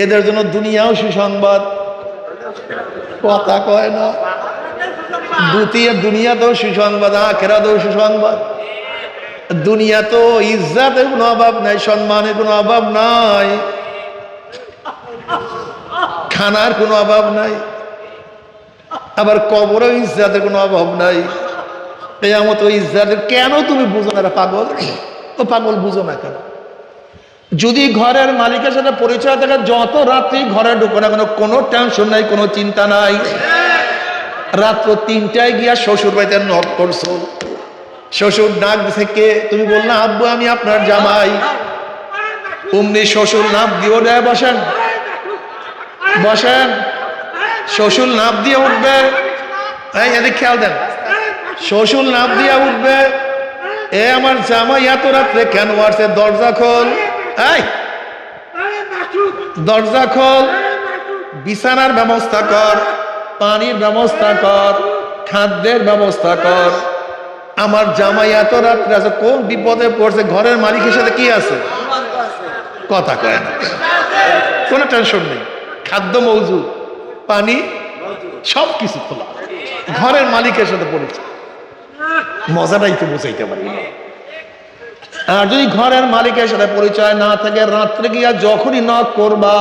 এদের জন্য দুনিয়াও সুসংবাদ, কথা কয় না। দ্বিতীয় দুনিয়াতেও সুসংবাদ, আখিরাতেও সুসংবাদ। দুনিয়া তো ইজ্জতের কোনো অভাব নাই, সম্মানের কোনো অভাব নাই, খানার কোনো অভাব নাই, আবার কবরেও ইজ্জতের কোনো অভাব নাই। কিয়ামত ইজ্জতের। কেন তুমি বুঝো না? পাগল তো, পাগল বুঝো না কেন? যদি ঘরের মালিকের সাথে পরিচয় থাকে, যত রাত্রি ঘরে ঢুকো না কেন, কোনো টেনশন নাই, কোনো চিন্তা নাই। রাত্র 3টায় গিয়া শ্বশুর বাড়িতে নক করছো, শ্বশুর ডাক দিছে কে? তুমি বললা আব্বু আমি আপনার জামাই। অমনি শ্বশুর নাপ দিয়ে দেয়, বসেন বসেন। শ্বশুর নাপ দিয়ে উঠবে, এদিকে খেয়াল দেন। শ্বশুর নাপ দিয়ে উঠবে, এ আমার জামাই এত রাত্রে কেন আসছে? দরজা খোল, এই দরজা খোল, বিছানার ব্যবস্থা কর, পানির ব্যবস্থা কর, খাদ্যের ব্যবস্থা কর। আমার জামাই এত রাত্রে আছে, কোন বিপদে পড়ছে? ঘরের মালিকের সাথে কি আছে? কথা কয় না, কোনো টেনশন নেই। খাদ্য মজুদ, পানি সবকিছু খোলা, ঘরের মালিকের সাথে পড়েছে। মজাটাই তো বুঝাইতে পারি না। আর যদি ঘরের মালিকের সাথে পরিচয় না থাকে, রাত্রে গিয়া যখনই নক করবা,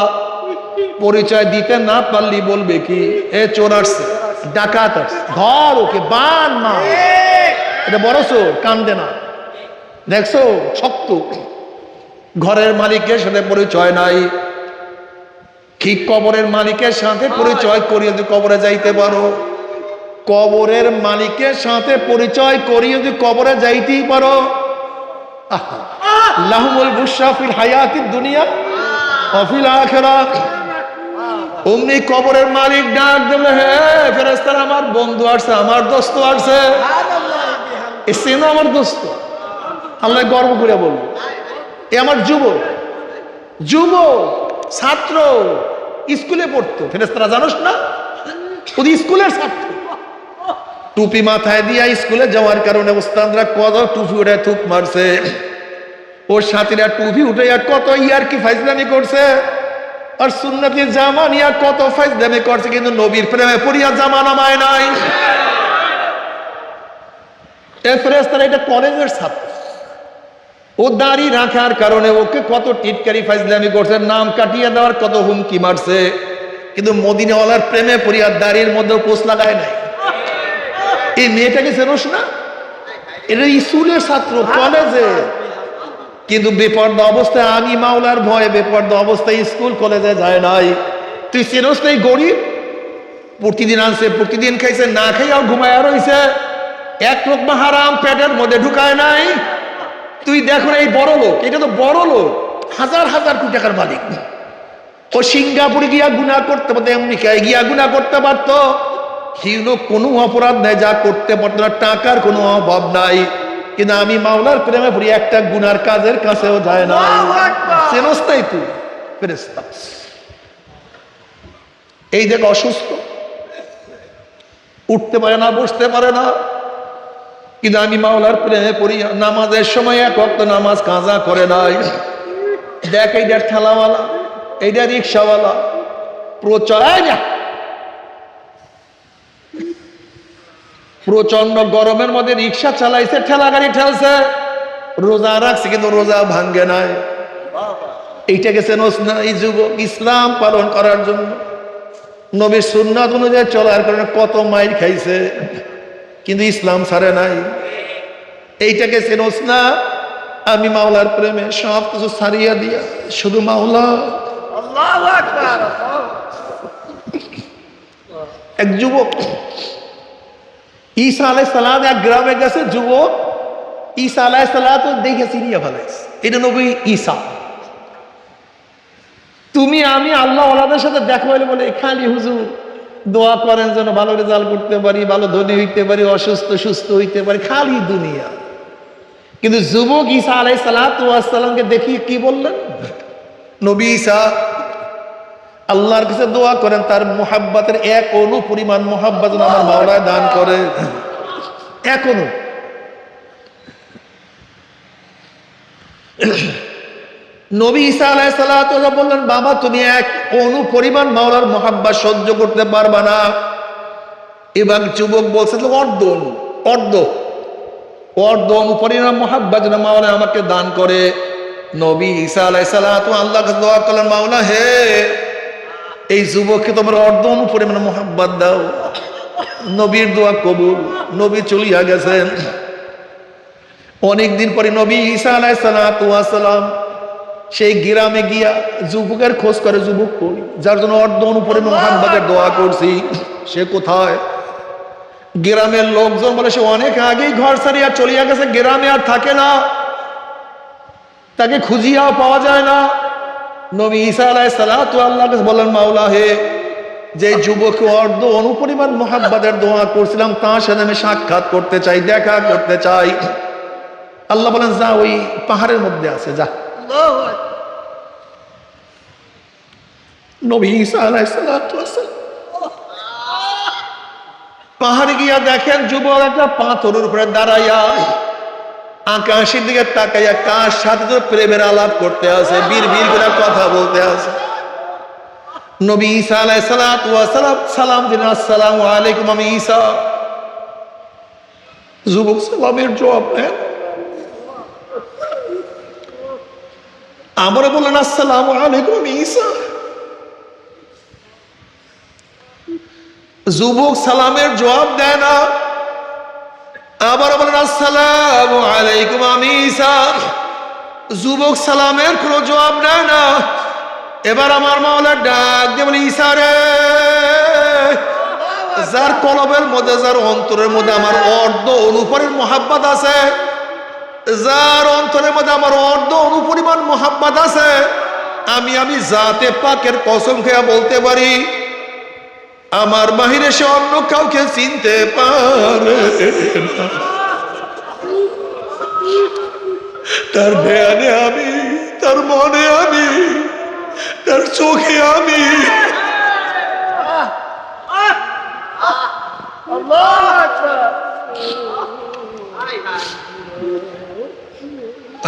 পরিচয় দিতে না পারলি বলবে কি? এ চোর আসছে, ডাকাত আসছে, ধর ওকে, বান মা। এটা বড় চোর, কান্দে না, দেখছো শক্ত। ঘরের মালিকের সাথে পরিচয় নাই, ঠিক কবরের মালিকের সাথে পরিচয় করিয়ে যদি কবরে যাইতে পারো, কবরের মালিকের সাথে পরিচয় করিয়ে যদি কবরে যাইতেই পারো, লাহুমুল বুশরা ফিল হায়াতিদ দুনিয়া ওয়া ফিল আখিরাহ। অমনি কবরের মালিক ডাক দেবে, হে ফেরেশতারা, আমার বন্ধু আসছে, আমার দোস্ত আসছে। এসে না আমার দোস্ত, আল্লাহ গর্ব করে বলবো, এ আমার যুবক, যুবক ছাত্র, স্কুলে পড়তো। ফেরেশতারা জানোস না, ওই স্কুলের ছাত্র। টুপি মাথায় দিয়া স্কুলে যাওয়ার কারণে ওস্তাদরা কত টুপি উঠে থুক মারছে, ওর সাথীরা টুপি উঠে কত ইয়ারকি ফাইজলামি করছে, আর সুন্নতি জামা নিয়া কত ফাইজলামি করছে, কিন্তু নবীর প্রেমে পড়িয়া জামা নামায় নাই। এ ফেরেশতারা এটা কলেজের ছাত্র, ও দাড়ি রাখার কারণে ওকে কত টিটকারি ফাইজলামি করছে, নাম কাটিয়ে দেওয়ার কত হুমকি মারছে, কিন্তু মদিনাওয়ালার প্রেমে পড়িয়া দাড়ির মধ্যে পোস্ট লাগায় নাই। এই মেয়েটাকে চেনোস না? এটা স্কুলের ছাত্র, কলেজে, কিন্তু বেপর্দা অবস্থায়, আমি মাওলার ভয়ে বেপর্দা অবস্থায় স্কুল কলেজে যায় নাই। তুই চেনোস না? এই গরিব প্রতিদিন আনছে, প্রতিদিন খাইছে, না খাইয়াও ঘুমায়া রইছে, এক লোকমা হারাম পেটের মধ্যে ঢুকায় নাই। তুই দেখো এই বড় লোক, এটা তো বড় লোক, হাজার হাজার কোটি টাকার মালিক। ও সিঙ্গাপুরে গিয়া গুনাহ করতে পারতো, আমেরিকায় গিয়া গুনাহ করতে পারতো, কিন্তু কোনো অপরাধ নাই যা করতে পারতো না, টাকার কোনো অভাব নাই। কিন্তু আমি মাওলার প্রেমে পড়ি, একটা গুনার কাজের কাছেও যায় না। চেনস নাই তুই ফেরেশতা? এই দেখ অসুস্থ, উঠতে পারে না, বসতে পারে না, কিন্তু আমি মাওলার প্রেমে পড়ি। নামাজের সময় এক ওয়াক্ত নামাজ কাজা করে নাই। দেখ এইটার ঠেলাওয়ালা, এইটা রিক্সাওয়ালা, প্রচন্ড গরমের মধ্যে রিক্সা চালাইছে, ঠেলা গাড়ি ঠেলছে, রোজা রাখছে কিন্তু রোজা ভাঙ্গে নাই। এইটাকে চেনস না? এই যুবক ইসলাম পালন করার জন্য, নবীর সুন্নাত অনুযায়ী চলার কারণে কত মাইর খাইছে, কিন্তু ইসলাম ছাড়ে নাই। এইটাকে চেনস না? আমি মাওলার প্রেমে সব কিছু ছাড়িয়া দিয়া শুধু মাওলা। আল্লাহু আকবার। এক যুবক ঈসা আলাইহিস সালাম এক গ্রামে গেছে, যুবক ঈসা আলাইহিস সালাম তো দেখে চিনিয়া ফেলাইছে, এটা নবী ঈসা। তুমি আমি আল্লাহ ওয়ালাদের সাথে দেখা হইলে বলে, খালি হুজুর দোয়া করেন যেন ভালো রেজাল্ট করতে পারি, ভালো ধনী হইতে পারি, অসুস্থ সুস্থ হইতে পারি, খালি দুনিয়া। কিন্তু যুবক ঈসা আলাইহিস সালামকে দেখি কি বললেন? নবী ঈসা আল্লাহর কাছে দোয়া করেন তার মুহাব্বতের এক অণু পরিমাণ মুহাব্বত যেন আমার মাওলায় দান করে। এক অণু। নবী ঈসা আলাইহিস সালাতু ওয়াস সালাম বললেন, বাবা তুমি এক অণু পরিমাণ মাওলার মহাব্বত সহ্য করতে পারবা না। এবার যুবক বলছে অর্ধ অণু, অর্ধ অণু পরিমাণ মহাব্বত যেন মাওলা আমাকে দান করে। নবী ঈসা আলাইহিস সালাতু আল্লাহর কাছে দোয়া করলেন, মাওলা হে, এই যুবককে তোমার অর্ধ অণু পরিমাণ মহাব্বত দাও। নবীর দোয়া কবুল, নবী চলিয়া গেছেন। অনেকদিন পরে নবী ঈসা আলাইহিস সালাতু ওয়াস সালাম সেই গ্রামে গিয়া যুবকের খোঁজ করে, যুবক কই, যার জন্য অর্ধ অণু পরিমাণ মহাব্বতের দোয়া করছি, সে কোথায়? গ্রামের লোকজন বলে সে অনেক আগেই ঘর ছাড়িয়া চলিয়া গেছে, গ্রামে আর থাকে না, তাকে খুঁজিয়াও পাওয়া যায় না। নবী ঈসা আলাইহিস সালাতু আল্লাহকে বলেন, মাওলা হে, যে যুবককে অর্ধ অণু পরিমাণ মহাব্বতের দোয়া করছিলাম তার সাথে আমি সাক্ষাৎ করতে চাই, দেখা করতে চাই। আল্লাহ বলেন, যা ওই পাহাড়ের মধ্যে আছে, যা। নবী ঈসা আলাইহিস সালাতু ওয়াস সালাম পাহাড়ে গিয়া দেখেন যুবক একটা পাথরের উপরে দাঁড়াইয়া আকাশের দিকে তাকাইয়া কার সাথে তো প্রেমের আলাপ করতে আছে, বীর বীর করে কথা বলতে আছে। নবী ঈসা আলাইহিস সালাতু ওয়াস সালাম সালাম দিলেন, আসসালামু আলাইকুম, আমি ঈসা। যুবক সালামের জবাব নেন, আমরা বললেন, আসসালামু আলাইকুম, আমি ঈসা। যুবক সালামের জবাব দেয় না, আবার বলেন, আসসালামু আলাইকুম, আমি ঈসা। যুবক সালামের কোনো জবাব দেয় না। এবার আমার মাওলা ডাক দিয়ে বলে, ঈসা রে, যার কলবের মধ্যে, যার অন্তরের মধ্যে আমার অর্ধ অনুপরিমাণ মহাব্বত আছে, যার অন্তরের মধ্যে আমার অর্ধ অনুপরিমাণ মহাব্বত আছে, আমি জাতে পাকের কসম খেয়ে বলতে পারি, আমার বাহিরে সে অন্য কাউকে চিনতে পারে না। তার ধ্যানে আমি, তার মনে আমি, তার চোখে আমি।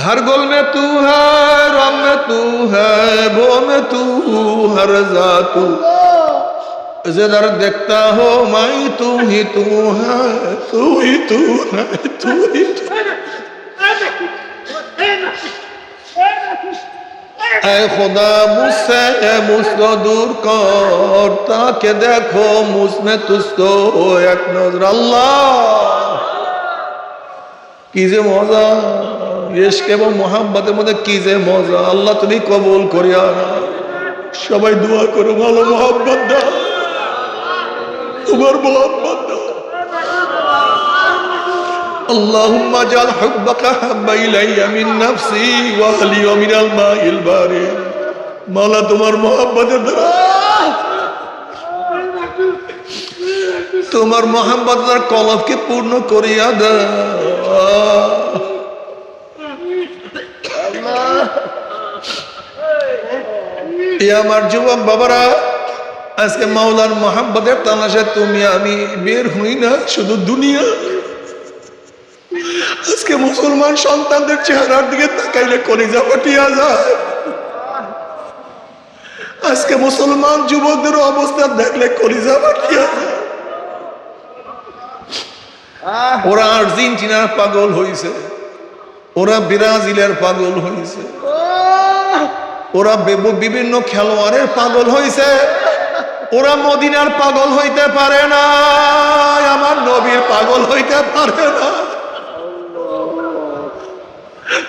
हर गोल में तू है, रंग में तू है, वो में तू, हर जा तू, जिधर देखता हो मैं तू ही तू है, तू ही तू है, तू ही तू। ऐ खुदा मुझसे मुझको दूर कर, ताकि देखो मुझमें तुझको एक नजर। अल्लाह কি যে মজা, ইশক এবং মুহাব্বতের মধ্যে কি যে মজা। আল্লাহ তুমি কবুল করিয়া না। সবাই দোয়া করো, ভালো মুহাব্বত দাও, তোমার মুহাব্বত দাও। اللهم اجعل حبك حب الي من نفسي واهلي ومن الماء البارد। মাওলা তোমার মুহাব্বতের দ্বারা, তোমার মুহাব্বতের কলবকে পূর্ণ করিয়া দাও। আমার যুবক বাবারা, আজকে মাওলার মুহাব্বতের তালাশে তুমি আমি বের হই না, শুধু দুনিয়া। আজকে মুসলমান সন্তানদের চেহারার দিকে তাকাইলে কলিজা ফাটিয়া যায়। আজকে মুসলমান যুবকদের অবস্থা দেখলে কলিজা ফাটিয়া যায়। ওরা আর্জেন্টিনার পাগল হয়েছে, ওরা ব্রাজিলের পাগল হয়েছে, ওরা বিভিন্ন খেলোয়াড়ের পাগল হয়েছে, ওরা মদিনার পাগল হইতে পারে না, আমার নবীর পাগল হইতে পারে না।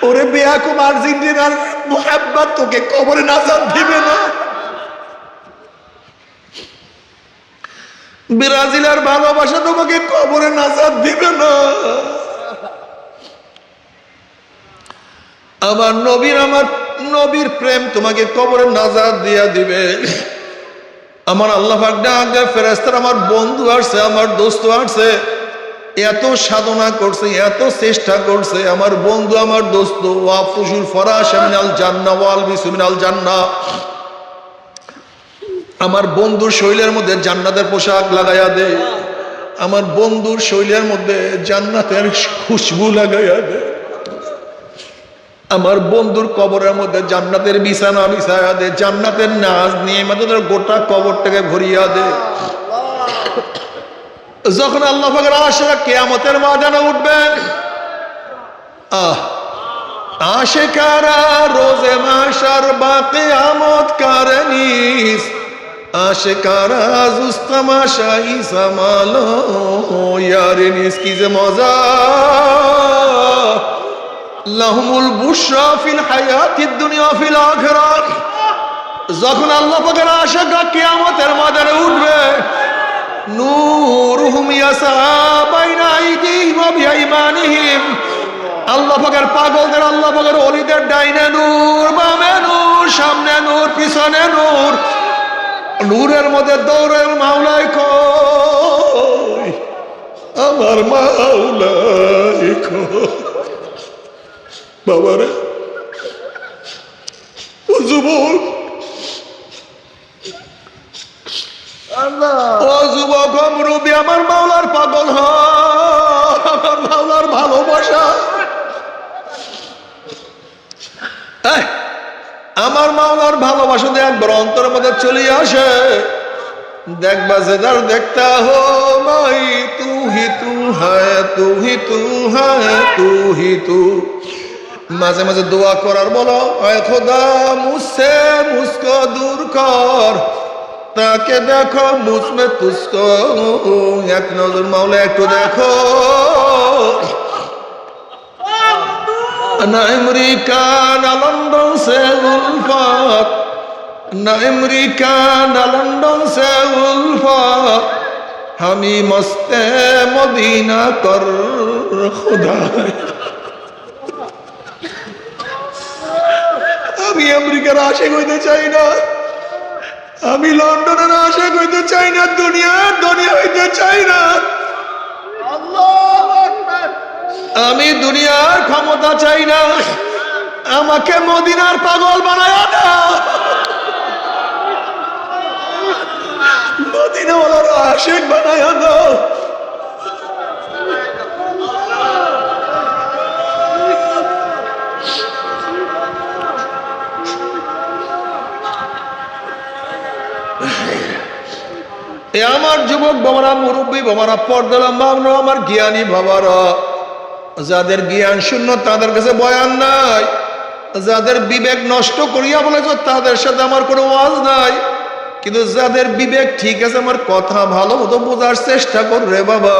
ওরে বেয়াকুম আর্জেন্টিনার মুহাব্বত তোকে কবরে নাজাত দিবে না, ব্রাজিলের ভালোবাসা তোমাকে কবরে নাজাত দিবে না। আমার নবীর প্রেম তোমাকে কবরে নাজাত দিয়া দিবে। আমার আল্লাহ পাক ডাক দেয়, ফেরেশতারা, আমার বন্ধু আসছে, আমার দোস্ত আসছে, এত সাধনা করছে, এত চেষ্টা করছে, আমার বন্ধু, আমার দোস্ত, ওয়াফুসুল ফরাশ মিনাল জান্নাহ ওয়াল বিসু মিনাল জান্নাহ, আমার বন্ধুর শৈলের মধ্যে জান্নাতের পোশাক লাগাইয়া দে, আমার বন্ধুর শৈলের মধ্যে জান্নাতের খুশবু লাগাইয়া দে। আমার বন্ধুর কবরের মধ্যে জান্নাতের বিছানা বিছায়া দে, জান্নাতের নাজ নিয়ে তোদের গোটা কবরটাকে ভরিয়া দে। যখন আল্লাহ পাকের আশিকরা কিয়ামতের ময়দানে উঠবেন, আশিকারা রোজে মাশার বা কিয়ামত কারনিস, আশিকারা জুস্তামাশা ইসামালো ইয়ারিনিস, কি যে মজা। লাহুমুল বুশরা ফিল হায়াতিদ দুনিয়া ফিল আখিরাহ। যখন আল্লাহ পাকের আশিকরা কিয়ামতের ময়দানে উঠবে, নূরুহুম ইয়াসা বাইনা আইদিহিম ওয়া বিআইমানিহিম, আল্লাহ পাকের পাগলদের, আল্লাহ পাকের ওলিদের ডাইনে নূর, বামে নূর, সামনে নূর, পিছনে নূর। নূরের মধ্যে দৌড়ের মাওলাই কই, আমার মাওলাই কই। বাবারে, ও যুবক, ও যুবক, মুরব্বী, আমার মাওলার পাগল হ, আমার মাওলার ভালোবাসা। আমার মাওলার ভালোবাসা দিয়ে একবার অন্তরের মধ্যে চলে আসে, দেখবা যেদার দেখতা হো মাই, তু হি তু হ্যায়, তু হি তু হ্যায়, তু হি তু। মাঝে মাঝে দোয়া করার বলো, আয় খোদা মুঝসে মুঝকো দূর কর, তাকে দেখো মুঝমে তুঝকো। এক নজর মাওলা একটু দেখো। না আমেরিকা না লন্ডন সে উলফত, না আমেরিকা না লন্ডন সে উলফত, হামি মস্তে মদিনা কর খুদা। আমি আমেরিকার আশিক হইতে চাই না, আমি লন্ডনের আশিক হইতে চাই না, দুনিয়ার দুনিয়া হইতে চাই না। আমি দুনিয়ার ক্ষমতা চাই না, আমাকে মদিনার পাগল বানায় না, মদিনাওয়ালার আশিক বানায় দাও। আমার যুবক বাবারা, মুরব্বী বাবারা, পর্দালম্বা আমার জ্ঞানী বাবারা, যাদের জ্ঞান শূন্য তাদের কাছে বয়ান নাই, যাদের বিবেক নষ্ট করিয়া বলেছ তাদের সাথে আমার কোনো ওয়াজ নাই, কিন্তু যাদের বিবেক ঠিক আছে আমার কথা ভালো মতো বোঝার চেষ্টা কর রে বাবা।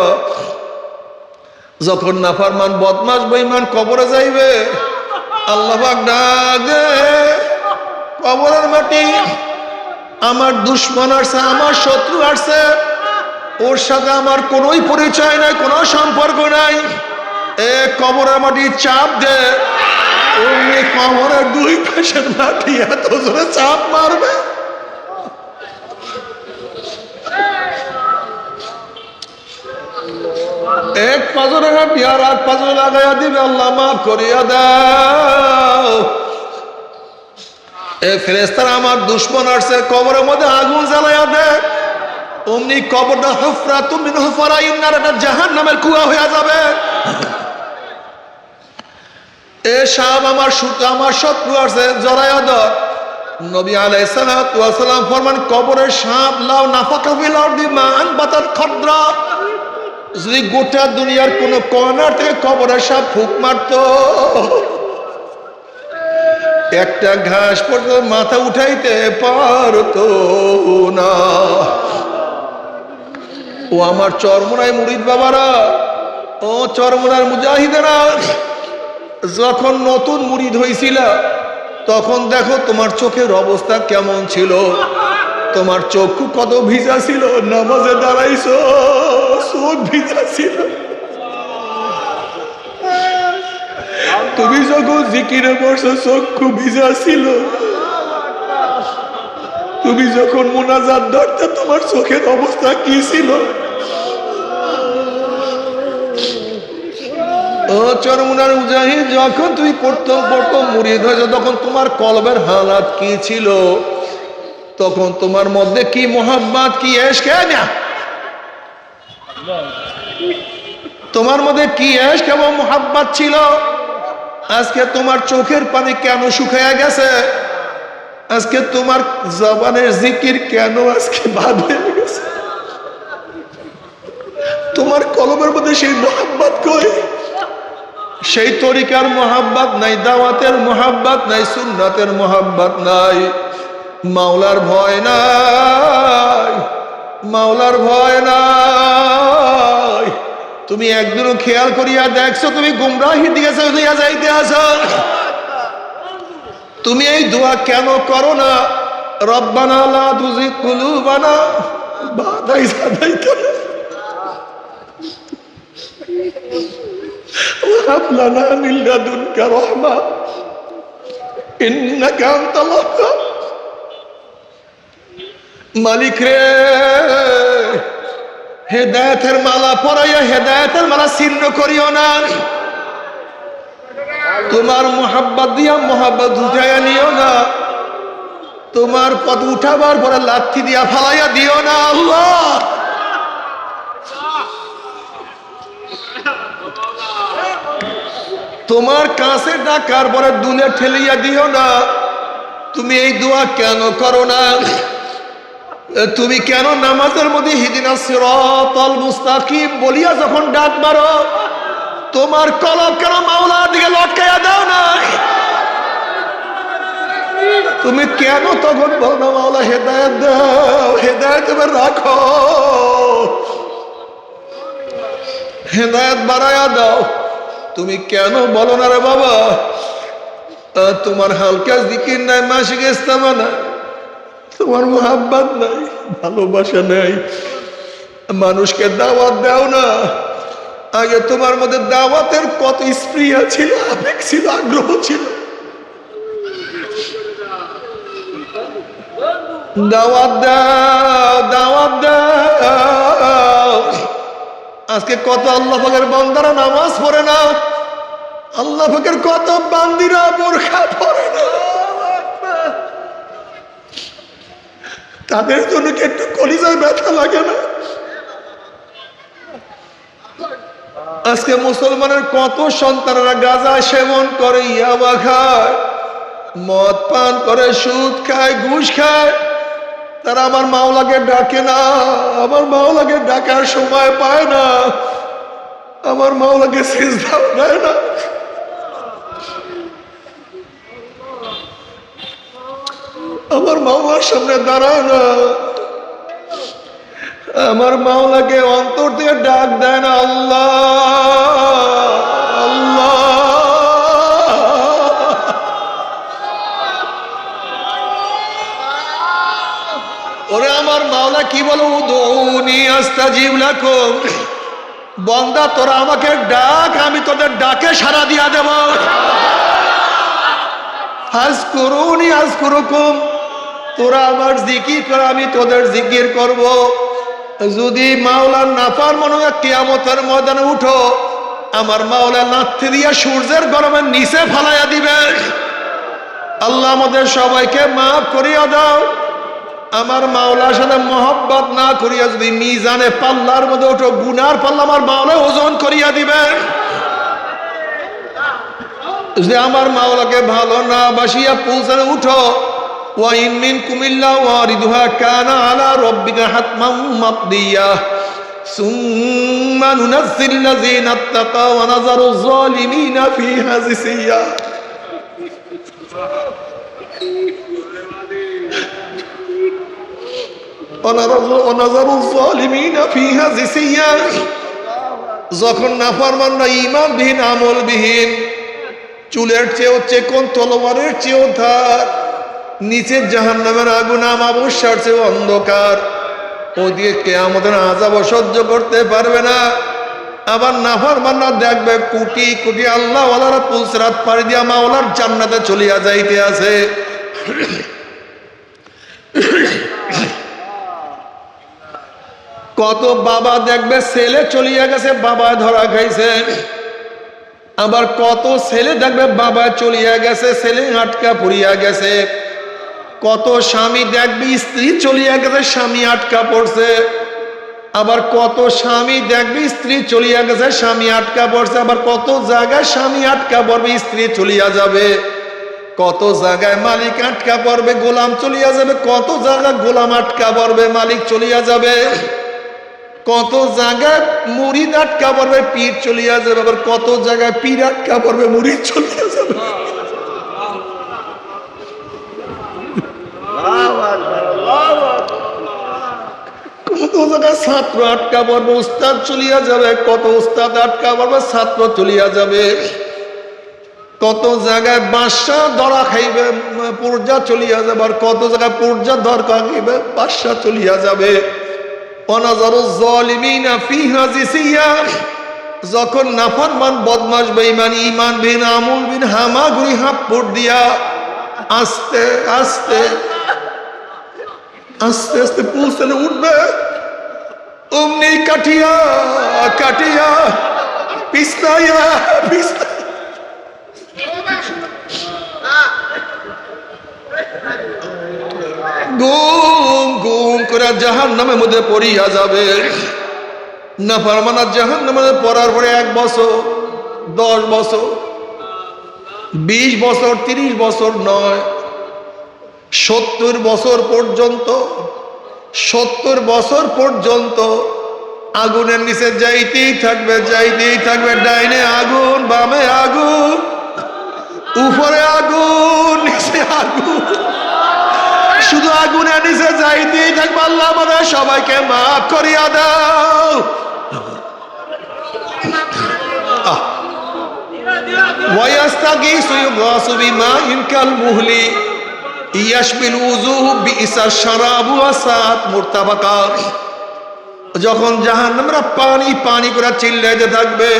যখন নাফরমান বদমাশ বেঈমান কবরে যাইবে, আল্লাহ পাক ডাক দে, কবরের মাটি আমার দুশ্মন আসছে, আমার শত্রু আসছে, ওর সাথে আমার কোনোই পরিচয় নাই, কোনো সম্পর্ক নাই, এ কবরের মাটি চাপ দে। ওই কবরের দুই পাশের মাটি এত জোরে চাপ মারবে, এক পাজরে হাঁটি আর এক পাজরে লাগাইয়া দিবে, আল্লাহ মাফ করিয়া দাও। এ ফেরেশতারা আমার দুশ্মন আসছে, কবরের মধ্যে আগুন জ্বালাইয়া দে, অমনি কবরটা হুফরাতুম মিন হুফারাইন নার, এটা জাহান্নামের কুয়া হয়ে যাবে। এ সাপ আমার শত্রু আসছে, জড়াইয়া ধর। নবী আলাইহিস সালাতু ওয়াস সালাম ফরমান, কবরের সাপ লাউ নাফাকা ফিল আরদি মান বাতাত খদ্রা, যদি গোটা দুনিয়ার কোন কর্নার থেকে কবরের সাপ ফুক মারতো, একটা ঘাস পর্যন্ত মাথা উঠাইতে পারতো না। ও আমার চরমোনাই মুরিদ বাবারা, ও চরমোনার মুজাহিদেরা, যখন নতুন মুরিদ হয়েছিল তখন দেখো তোমার চোখের অবস্থা কেমন ছিল, তোমার চক্ষু কত ভিজা ছিল, নামাজে দাঁড়াইছো চোখ ভিজা ছিল, তুমি যখন জিকিরে বসো চক্ষু ভিজা ছিল, তুমি যখন মুনাজাত ধরতে তোমার চোখের অবস্থা কি ছিল। ও চরমুনার মুজাহিদ, যখন তুই প্রথম মুরিদ হয়েছে তখন তোমার কলবের হালাত কি ছিল, তখন তোমার মধ্যে কি মোহাম্মত, কি ইশক, না তোমার মধ্যে কি ইশক এবং মোহাম্মত ছিল। আজকে তোমার চোখের পানি কেন শুকায়া গেছে? আজকে তোমার জবানের জিকির কেন আজকে বাদ হয়ে গেছে? তোমার কলমের মধ্যে সেই মোহাব্বত কই? সেই তরিকার মোহাব্বত নাই, দাওয়াতের মোহাব্বত নাই, সুন্নাতের মোহাব্বত নাই। মাওলার ভয় নাই, মাওলার ভয় নাই। তুমি একদিনও খেয়াল করিয়া দেখছো তুমি গুমরাহির দিকে চলিয়া যাইতে আছো? তুমি এই দোয়া কেন করো না? রব্বানা লা তুযিগ কুলুবানা বা'দা ইয হাদাইতানা ওয়া হাব লানা মিন লাদুনকা রাহমা ইন্নাকা আনতাল ওয়াহ্হাব। মালিক রে, হেদায়েতের মালা পরাইয়া হেদায়েতের মালা ছিন্ন করিও না। তোমার মোহাব্বত দিয়া মোহাব্বত উঠাইয়া নিও না। তোমার পথ উঠাবার পরে লাথি দিয়া ফালাইয়া দিও না আল্লাহ। তোমার কাছে ডাকার পরে দুলে ঠেলিয়া দিও না। তুমি এই দোয়া কেন করো না? তুমি কেন নামাজের মধ্যে ইহদিনাস সিরাতাল মুস্তাকিম বলিয়া যখন ডাক মারো, তোমার কলব কেন মাওলার দিকে লটকাইয়া দাও না? তুমি কেন তখন বলো না মাওলা হেদায়েত দাও, হেদায়েত তুমি রাখো, হেদায়েত বাড়াইয়া দাও? তুমি কেন বলো না রে বাবা তোমার হালকা জিকির নাই, মাসিক ইস্তেমা নাই, তোমার মোহাব্বত নাই, ভালোবাসা নাই, মানুষকে দাওয়াত দাও না? আগে তোমার মধ্যে দাওয়াতের কত স্প্রিয়া ছিল, আবেগ ছিল, আগ্রহ ছিল। দাওয়াত দাও, দাওয়াত দাও। আজকে কত আল্লাহ পাকের বান্দারা নামাজ পড়ে না, আল্লাহ পাকের কত বান্দিরা বোরখা পরে না। তাদের জন্য কি একটু কলিজায় ব্যথা লাগে না? আজকে মুসলমানের কত সন্তানরা গাঁজা সেবন করে, ইয়াবা খায়, মদ পান করে, সুদ খায়, ঘুষ খায়। তারা আমার মাওলাকে ডাকে না, আমার মাওলাকে ডাকার সময় পায় না, আমার মাওলাকে সিজদাও দেয় না। আমার মাওলার সামনে দাঁড়ায় না, আমার মাওলাকে অন্তর থেকে ডাক দেয় না, আল্লাহ আল্লাহ। ওরে আমার মাওলা কি বলো, উদউনি আস্তাজিব লাকুম, বান্দা তোরা আমাকে ডাক, আমি তোদের ডাকে সাড়া দিয়া দেব। ফাজকুরুনি আযকুরুকুম, তোরা আমার জিকির কর, আমি তোদের জিকির করব। যদি মাওলার নাফরমান হয়ে কিয়ামতের ময়দানে উঠো, আমার মাওলা লাথি দিয়া সূর্যের গরমের নিচে ফালাইয়া দিবে। আল্লাহ আমাদের সবাইকে মাফ করিয়া দাও। আমার মাওলার সাথে মহব্বত না করিয়া যদি মিজানে পাল্লার মধ্যে ওঠো, গুনার পাল্লা আমার মাওলা ওজন করিয়া দিবে। যদি আমার মাওলাকে ভালো না বাসিয়া পুলসানে উঠো, ওয়া ইন মিনকুম ইল্লা ওয়ারিদুহা কানা আলা রাব্বিকা হাতমান মাকদিয়া সুম্মা নুনাজ্জিলু লাযিনা তাকাও ওয়া নাযারু যালিমিনা ফিহা জিসিয়া। যখন নাফরমানরা ঈমানবিহীন, আমলবিহীন, চুলের চেয়েও চেকন, তলোয়ারের চেয়েও ধার, নিচে জাহান্নামের আগুন, আমাবস্যার চেয়েও অন্ধকার, ওদিকে কিয়ামতের আযাব সহ্য করতে পারবে না। আবার নাফরমানরা দেখবে কোটি কোটি আল্লাহ ওয়ালারা পুলসিরাত পাড়ি দিয়া মাওলার জান্নাতে চলিয়া যাইতে আছে। কত বাবা দেখবে ছেলে চলিয়া গেছে, বাবায় ধরা খাইছে। আবার কত ছেলে দেখবে বাবা চলিয়া গেছে, ছেলে আটকা পড়িয়া গেছে। কত স্বামী দেখবে স্ত্রী চলিয়া গেছে, স্বামী আটকা পড়ছে। আবার কত স্বামী দেখবি স্ত্রী চলিয়া গেছে, স্বামী আটকা পড়ছে, আবার কত জায়গায় স্বামী আটকা পড়বে, স্ত্রী চলিয়া যাবে, কত জায়গায় মালিক আটকা পড়বে, গোলাম চলিয়া যাবে, কত জায়গায় গোলাম আটকা পড়বে, মালিক চলিয়া যাবে, কত জায়গায় মুরিদ আটকা পড়বে, পীর চলিয়া যাবে, আবার কত জায়গায় পীর আটকা পড়বে, মুরিদ চলিয়া যাবে। কত জায়গায় ছাত্র আটকা পড়বে, উস্তাদ চলিয়া যাবে, কত উস্তাদ আটকা পড়বে, ছাত্র চলিয়া যাবে, কত জায়গায় বাদশা ধরা খাইবে, পূর্জা চলিয়া যাবে, আর কত জায়গায় পূর্জা ধরা খাইবে, বাদশা চলিয়া যাবে। যখন নাফরমান বদমাশ বেঈমান ঈমান বিন আমুল বিন হামাগুড়ি হাপ্পুর দিয়া আস্তে আস্তে আস্তে আস্তে পৌঁছালে উঠবে, অমনি কাটিয়া কাটিয়া পিছনাইয়া পিছনা গুম গুম করে জাহান্নামের মধ্যে পড়িয়া যাবে। নাফরমানা জাহান্নামের মধ্যে পড়ার পরে 1 বছর 10 বছর 20 বছর 30 বছর নয়, 70 বছর পর্যন্ত 70 বছর পর্যন্ত আগুনের নিচে যাইতেই থাকবে, যাইতেই থাকবে। ডাইনে আগুন, বামে আগুন, উপরে আগুন, নিচে আগুন, শুধু আগুনের নিচে যাইতেই থাকবে। আল্লাহ আমাদের সবাইকে মাফ করিয়া দাও। ওয়ায়াস্তাগীসু ইউগাসু বিমাইন কালমুহলি ইয়াশবিল উযুহু বিইসা শারাবু ওয়াসাত মুরতাবাকা। যখন জাহান্নামীরা পানি পানি করে চিল্লাইতে থাকবে,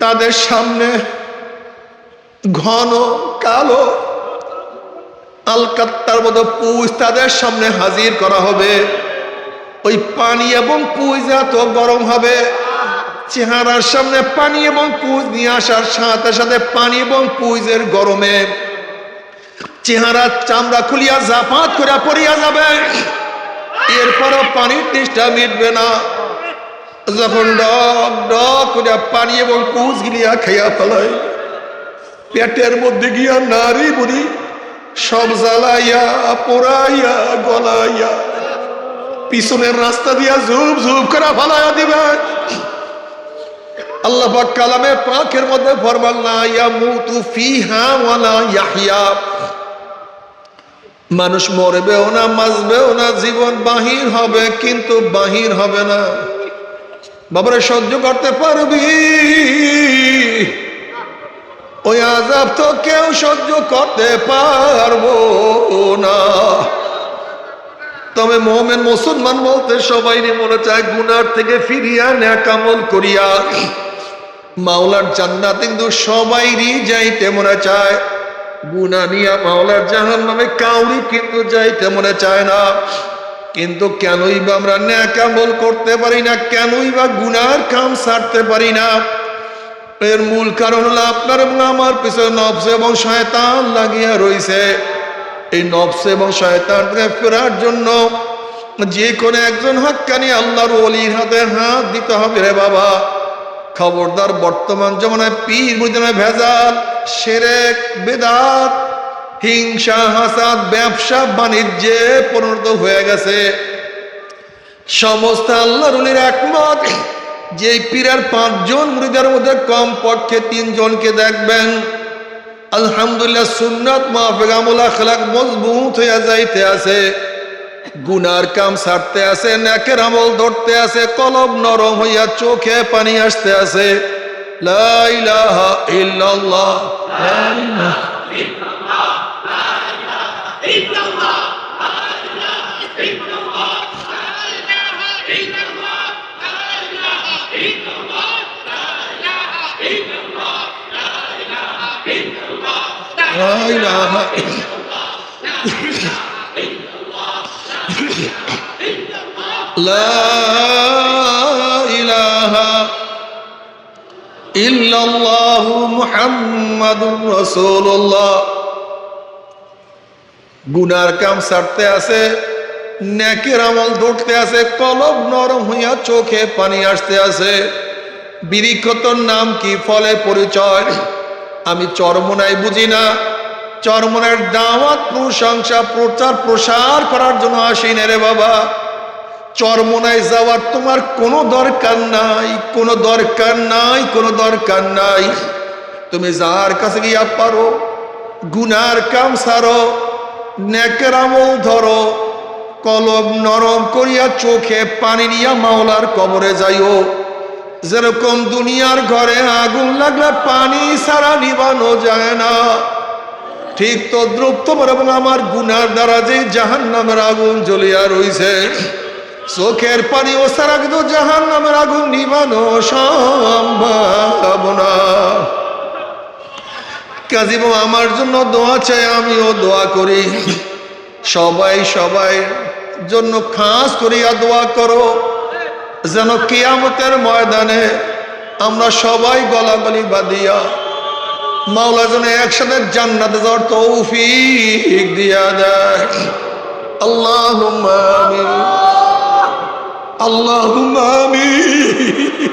তাদের সামনে ঘন কালো আলকাত্তার মতো পুঁজ তাদের সামনে হাজির করা হবে। ওই পানি এবং পুঁজ এত গরম হবে, চেহারার সামনে পানি এবং পুঁজ নিয়ে আসার সাথে সাথে পানি এবং পুঁজের গরমে চেহারার চামড়া খুলিয়া জাপাত করে পড়িয়া যাবে। এরপরও পানির তৃষ্ণা মিটবে না। যখন ডক ডক করে পানি এবং পুঁজ গিলিয়া খাইয়া ফেলায়, পেটের মধ্যে গিয়া নারী বুড়ি সব জ্বালাইয়া পোড়াইয়া গলাইয়া পিছনের রাস্তা দিয়া ঝুপ ঝুপ করে ফালাইয়া দিবে। আল্লাহ পাক কালামে পাকের মধ্যে ফরমান, লা ইয়ামুতু ফিহা ওয়ালা ইয়াহইয়া। মানুষ মরবেও না, বাঁচবেও না, জীবন বাহির হবে কিন্তু বাহির হবে না। বাবারে সহ্য করতে পারবি? ওই আযাব তো কেউ সহ্য করতে পারবো না। তবে মুমিন মুসলমান বলতে সবাই মনে চায় গুনার থেকে ফিরিয়া নেক আমল করিয়া মাওলার জান্নাত, কিন্তু সবাইরই যাইতে মনে চায়। গুনাহ নিয়া মাওলার জাহান্নামে কাউরি কিন্তু যাইতে মনে চায় না। কিন্তু কেনই বা আমরা নেক আমল করতে পারি না? কেনই বা গুনার কাম ছাড়তে পারি না? এর মূল কারণ হলো আপনার এবং আমার পিছনে নফস এবং শয়তান লাগিয়া রইছে। এই নফস এবং শয়তানকে ফেরার জন্য যে কোনো একজন হক্কানি আল্লাহর ওলির হাতে হাত দিতে হবে রে বাবা। খবরদার, বর্তমান জমানায় পীর মুরিদানে ভেজাল, শিরক, বিদআত, হিংসা, হাসাদ, ব্যবসা বাণিজ্যে পরিণত হয়ে গেছে। সমস্ত আল্লাহর ওলির একমত, যে পীরের 5 জন মুরিদের মধ্যে কম পক্ষে 3 জনকে দেখবেন আলহামদুলিল্লাহ সুন্নাত মাফিক আমল আখলাক মজবুত হইয়া যাইতে আছে, গুনার কাম ছাড়তে আছে, নেকের আমল ধরতে আছে, কলব নরম হইয়া চোখে পানি আসতে আছে। লা ইলাহা ইল্লাল্লাহ, লা ইলাহা ইল্লাল্লাহ, লা ইলাহা ইল্লাল্লাহ, লা ইলাহা ইল্লাল্লাহ, লা ইলাহা ইল্লাল্লাহ, লা ইলাহা ইল্লাল্লাহ, লা ইলাহা ইল্লাল্লাহ, লা ইলাহা ইল্লাল্লাহ, লা ইলাহা ইল্লাল্লাহ, লা ইলাহা ইল্লাল্লাহ মুহাম্মাদুর রাসূলুল্লাহ। গুনার কাম ছাড়তে আছে, নেকের আমল ধরতে আছে, কলব নরম হইয়া চোখে পানি আসতে আছে। বৃক্ষতর নাম কি, ফলে পরিচয়। আমি চরমোনাই বুঝি না, চরমোনার দাওয়াত প্রশংসা প্রচার প্রসার করার জন্য আসি না রে বাবা। চরমোনায় যাওয়ার তোমার কোনো দরকার নাই, কোনো দরকার নাই, কোনো দরকার নাই। তুমি যার কাছে গিয়া পারো, গুনার কাম সারো, নেকের আমল ধরো, কলব নরম করিয়া চোখে পানি নিয়া মাওলার কবরে যাইও। যেরকম দুনিয়ার ঘরে আগুন লাগলে পানি ছাড়া নিবানো যায় না, ঠিক তদ্রুপ তোমার এবং আমার গুনার দ্বারা যে জাহান্নামের আগুন জ্বলিয়া রইছে, চোখের পানি ও ছাড়া কিন্তু জাহান্নামের আগুন নিবানো সম্ভব না। কাজী আমার জন্য দোয়া চাই, আমিও দোয়া করি। সবাই সবাই জন্য খাস করিয়া দোয়া করো, যেন কিয়ামতের ময়দানে আমরা সবাই গলাগলি বাঁধিয়া মাওলা যেন একসাথে জান্নাতে যাওয়ার তৌফিক দিয়া দেয়। আল্লাহুম্মা আমিন, আল্লাহুম্মা আমিন।